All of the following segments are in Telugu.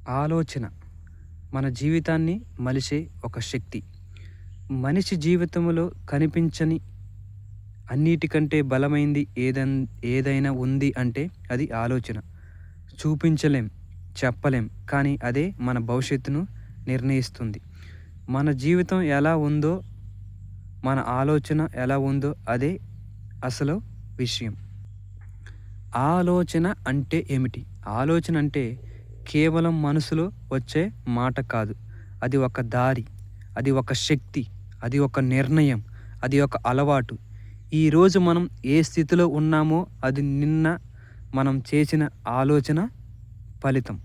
ఆలోచన మన జీవితాన్ని మలిచే ఒక శక్తి. మనిషి జీవితంలో కనిపించని అన్నిటికంటే బలమైంది ఏదైనా ఉంది అంటే అది ఆలోచన. చూపించలేం, చెప్పలేం, కానీ అదే మన భవిష్యత్తును నిర్ణయిస్తుంది. మన జీవితం ఎలా ఉందో, మన ఆలోచన ఎలా ఉందో అదే అసలు విషయం. ఆలోచన అంటే ఏమిటి? ఆలోచన అంటే కేవలం మనసులో వచ్చే మాట కాదు. అది ఒక దారి, అది ఒక శక్తి, అది ఒక నిర్ణయం, అది ఒక అలవాటు. ఈరోజు మనం ఏ స్థితిలో ఉన్నామో అది నిన్న మనం చేసిన ఆలోచన ఫలితం.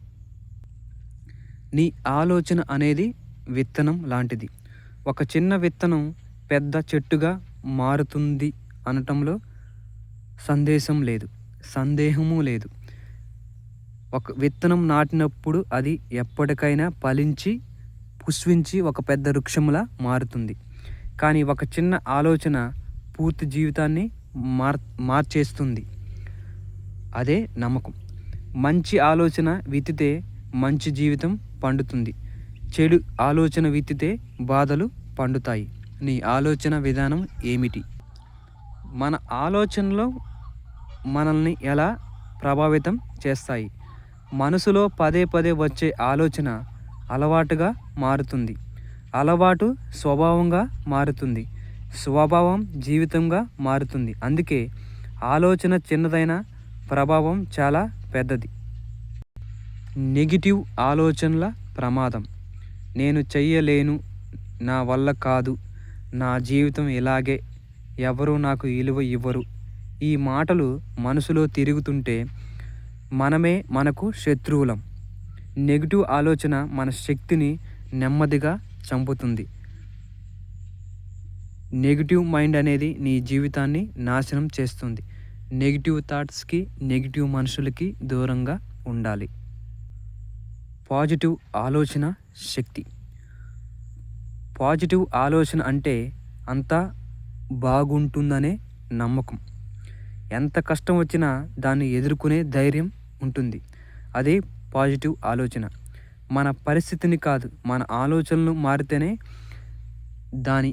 నీ ఆలోచన అనేది విత్తనం లాంటిది. ఒక చిన్న విత్తనం పెద్ద చెట్టుగా మారుతుంది అనటంలో సందేహము లేదు. ఒక విత్తనం నాటినప్పుడు అది ఎప్పటికైనా ఫలించి పుష్పించి ఒక పెద్ద వృక్షంలా మారుతుంది. కానీ ఒక చిన్న ఆలోచన పూర్తి జీవితాన్ని మార్చేస్తుంది. అదే నమ్మకం. మంచి ఆలోచన విత్తితే మంచి జీవితం పండుతుంది. చెడు ఆలోచన విత్తితే బాధలు పండుతాయి. నీ ఆలోచన విధానం ఏమిటి? మన ఆలోచనలు మనల్ని ఎలా ప్రభావితం చేస్తాయి? మనసులో పదే పదే వచ్చే ఆలోచన అలవాటుగా మారుతుంది. అలవాటు స్వభావంగా మారుతుంది. స్వభావం జీవితంగా మారుతుంది. అందుకే ఆలోచన చిన్నదైన ప్రభావం చాలా పెద్దది. నెగిటివ్ ఆలోచనల ప్రమాదం. నేను చెయ్యలేను, నా వల్ల కాదు, నా జీవితం ఇలాగే, ఎవరు నాకు విలువ ఇవ్వరు. ఈ మాటలు మనసులో తిరుగుతుంటే మనమే మనకు శత్రువులం. నెగిటివ్ ఆలోచన మన శక్తిని నెమ్మదిగా చంపుతుంది. నెగిటివ్ మైండ్ అనేది నీ జీవితాన్ని నాశనం చేస్తుంది. నెగిటివ్ థాట్స్కి, నెగిటివ్ మనుషులకి దూరంగా ఉండాలి. పాజిటివ్ ఆలోచన శక్తి. పాజిటివ్ ఆలోచన అంటే అంతా బాగుంటుందనే నమ్మకం. ఎంత కష్టం వచ్చినా దాన్ని ఎదుర్కొనే ధైర్యం ఉంటుంది. అదే పాజిటివ్ ఆలోచన. మన పరిస్థితిని కాదు, మన ఆలోచనలు మారితేనే దాని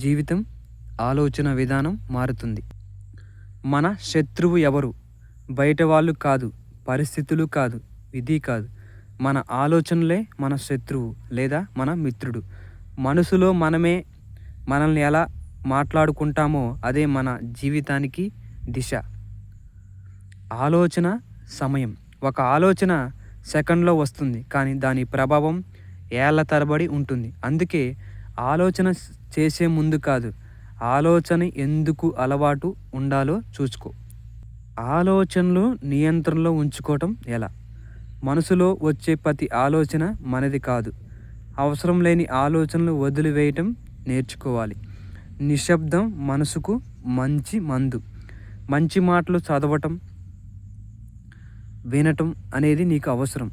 జీవితం, ఆలోచన విధానం మారుతుంది. మన శత్రువు ఎవరు? బయట వాళ్ళు కాదు, పరిస్థితులు కాదు, విధి కాదు. మన ఆలోచనలే మన శత్రువు లేదా మన మిత్రుడు. మనసులో మనల్ని ఎలా మాట్లాడుకుంటామో అదే మన జీవితానికి దిశ. ఆలోచన సమయం. ఒక ఆలోచన సెకండ్లో వస్తుంది, కానీ దాని ప్రభావం ఏళ్ల తరబడి ఉంటుంది. అందుకే ఆలోచన చేసే ముందు కాదు, ఆలోచన ఎందుకు అలవాటు ఉండాలో చూసుకో. ఆలోచనలు నియంత్రణలో ఉంచుకోవటం ఎలా? మనసులో వచ్చే ప్రతి ఆలోచన మనది కాదు. అవసరం లేని ఆలోచనలు వదిలివేయటం నేర్చుకోవాలి. నిశ్శబ్దం మనసుకు మంచి మందు. మంచి మాటలు చదవటం, వినటం అనేది నీకు అవసరం.